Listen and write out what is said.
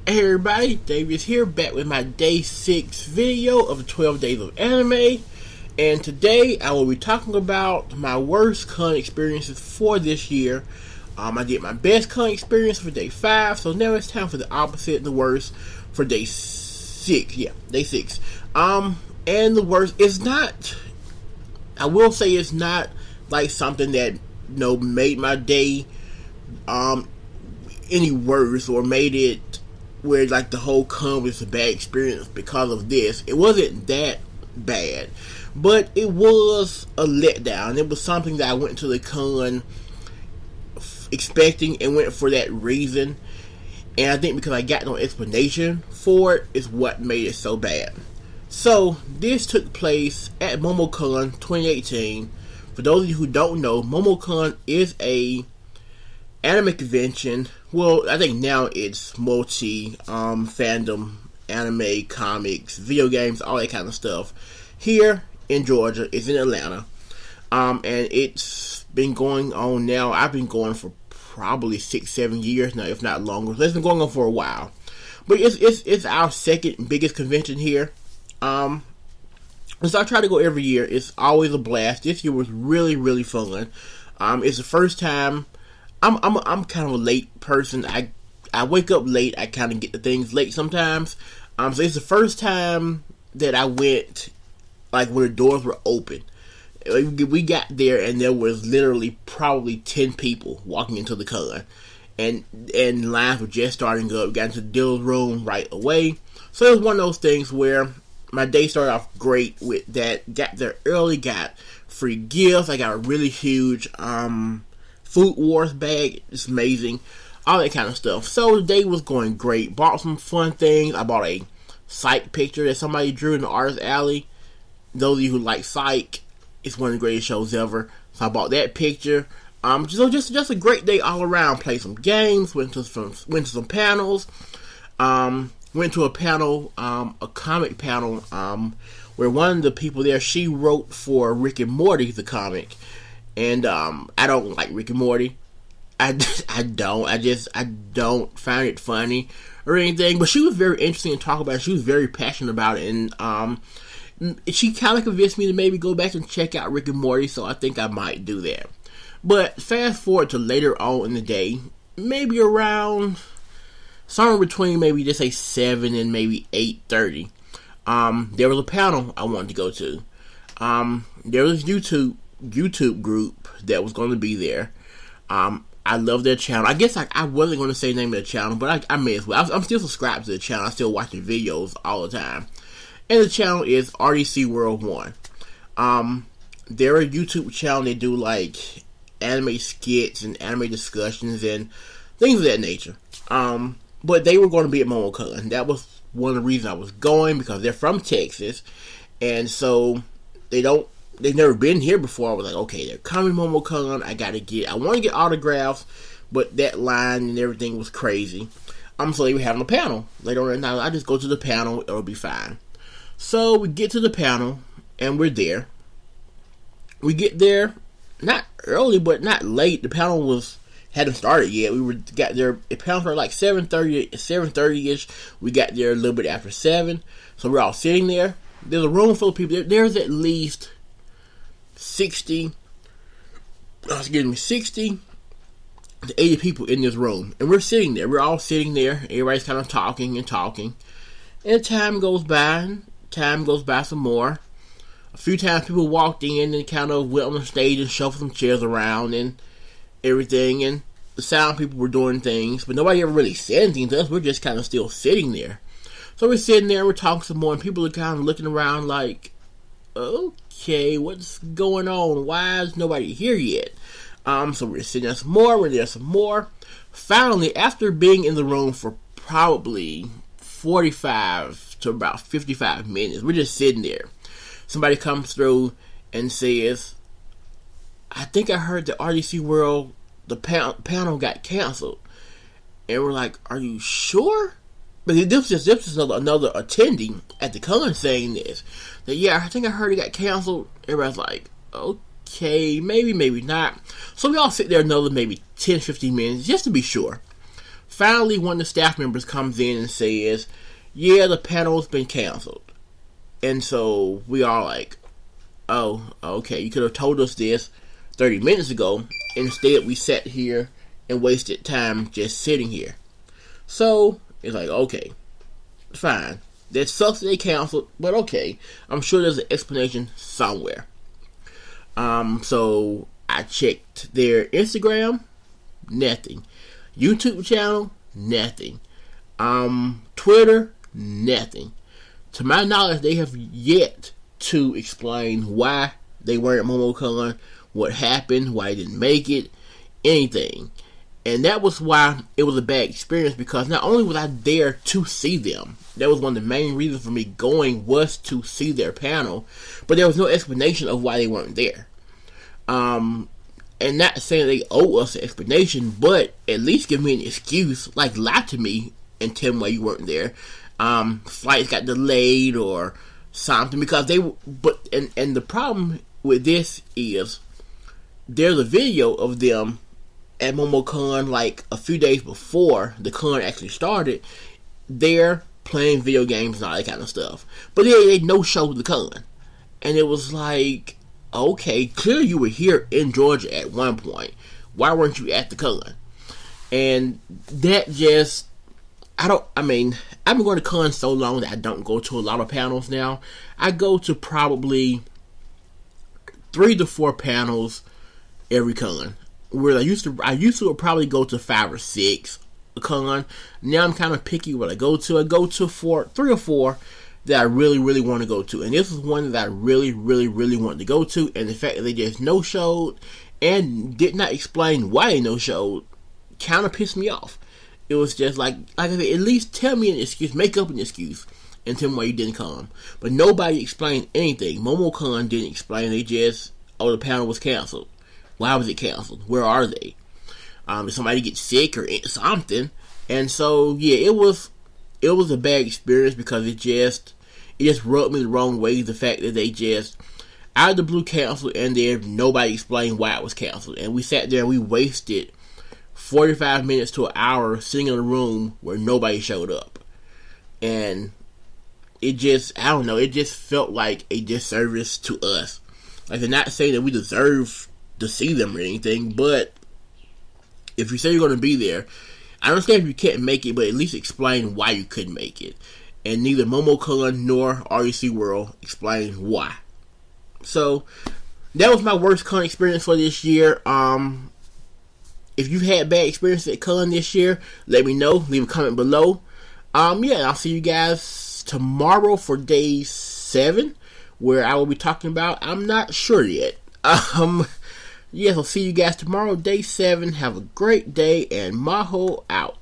Hey everybody, Davius here, back with my day 6 video of the 12 days of anime. And today I will be talking about my worst con experiences for this year. I did my best con experience for day 5, so now it's time for the opposite, the worst, for day 6. Yeah, day 6. And the worst is not, I will say it's not like something that, made my day any worse or made it where like the whole con was a bad experience because of this. It wasn't that bad, but it was a letdown. It was something that I went to the con expecting and went for that reason, and I think because I got no explanation for it is what made it so bad. So this took place at MomoCon 2018. For those of you who don't know, MomoCon is a anime convention. Well, I think now it's multi fandom, anime, comics, video games, all that kind of stuff. Here in Georgia, it's in Atlanta, and it's been going on now. I've been going for probably 6-7 years now, if not longer. So it's been going on for a while, but it's our second biggest convention here. So I try to go every year. It's always a blast. This year was really fun. It's the first time. I'm kind of a late person. I wake up late. I kind of get the things late sometimes. So it's the first time that I went like when the doors were open. We got there and there was literally probably 10 people walking into the con, and lines were just starting up. Got into the dealer's room right away. So it was one of those things where my day started off great with that. Got there early. Got free gifts. I got a really huge Food Wars bag. It's amazing. All that kind of stuff. So the day was going great. Bought some fun things. I bought a Psych picture that somebody drew in the artist alley. Those of you who like Psych, it's one of the greatest shows ever. So I bought that picture. So just a great day all around. Played some games. Went to some panels. Went to a panel, a comic panel, where one of the people there, she wrote for Rick and Morty, the comic. And I don't like Rick and Morty. I don't find it funny or anything. But she was very interesting to talk about it. She was very passionate about it, and she kind of convinced me to maybe go back and check out Rick and Morty. So I think I might do that. But fast forward to later on in the day, maybe around somewhere between maybe just say 7 and maybe 8:30. There was a panel I wanted to go to. There was YouTube group that was going to be there. I love their channel. I guess I wasn't going to say the name of the channel, but I may as well. I'm still subscribed to the channel. I still watch the videos all the time. And the channel is RDC World 1. They're a YouTube channel. They do like anime skits and anime discussions and things of that nature. But they were going to be at MomoCon. That was one of the reasons I was going, because they're from Texas, and so they've never been here before. I was like, okay, they're coming to MomoCon. I want to get autographs, but that line and everything was crazy. So they were having a panel later on. Now I just go to the panel; it'll be fine. So we get to the panel, and we're there. We get there not early, but not late. The panel hadn't started yet. Got there. The panel started like 7:30ish. We got there a little bit after 7. So we're all sitting there. There's a room full of people. There's at least 60 to 80 people in this room, and we're sitting there. We're all sitting there. Everybody's kind of talking, and time goes by. Time goes by some more. A few times people walked in and kind of went on the stage and shuffled some chairs around and everything, and the sound people were doing things, but nobody ever really said anything to us. We're just kind of still sitting there. So we're sitting there, we're talking some more, and people are kind of looking around like, okay, what's going on? Why is nobody here yet? So we're sitting there some more, we're there some more. Finally, after being in the room for probably 45 to about 55 minutes, we're just sitting there. Somebody comes through and says, I think I heard the RDC World, the panel got canceled. And we're like, are you sure? But this is another attending at the con saying this. That, yeah, I think I heard it got canceled. Everybody's like, okay, maybe not. So we all sit there another maybe 10-15 minutes just to be sure. finally one of the staff members comes in and says, yeah, the panel's been canceled. And so we are like, oh, okay, you could have told us this 30 minutes ago. Instead, we sat here and wasted time just sitting here. So it's like, okay, fine. That sucks that they canceled, but okay. I'm sure there's an explanation somewhere. So I checked their Instagram, nothing. YouTube channel, nothing. Twitter, nothing. To my knowledge, they have yet to explain why they weren't at MomoCon, what happened, why they didn't make it, anything. And that was why it was a bad experience, because not only was I there to see them, that was one of the main reasons for me going, was to see their panel, but there was no explanation of why they weren't there. And not saying they owe us an explanation, but at least give me an excuse, like lie to me and tell me why you weren't there. Flights got delayed or something, because and the problem with this is there's a video of them at MomoCon like a few days before the con actually started. They're playing video games and all that kind of stuff, but they no-showed the con, and it was like, okay, clearly you were here in Georgia at one point. Why weren't you at the con? And that just, I've been going to cons so long that I don't go to a lot of panels now. I go to probably 3 to 4 panels every con. Where I used to probably go to 5 or 6 a con. Now I'm kind of picky what I go to. I go to 3 or 4 that I really, really want to go to. And this is one that I really, really, really wanted to go to. And the fact that they just no-showed and did not explain why they no-showed kind of pissed me off. It was just like I said, at least tell me an excuse, make up an excuse, and tell me why you didn't come. But nobody explained anything. MomoCon didn't explain. They just, the panel was canceled. Why was it canceled? Where are they? Did somebody get sick or something? And so, yeah, it was a bad experience, because it just rubbed me the wrong way. The fact that they just out of the blue canceled, and then nobody explained why it was canceled. And we sat there and we wasted 45 minutes to an hour sitting in a room where nobody showed up. And it just, I don't know, it just felt like a disservice to us. Like, they're not saying that we deserve to see them or anything, but if you say you're going to be there, I understand if you can't make it, but at least explain why you couldn't make it. And neither MomoCon nor REC World explained why. So that was my worst con experience for this year. If you've had bad experiences at con this year, let me know. Leave a comment below. I'll see you guys tomorrow for day 7, where I will be talking about, I'm not sure yet. I'll see you guys tomorrow, day 7. Have a great day, and Maho out.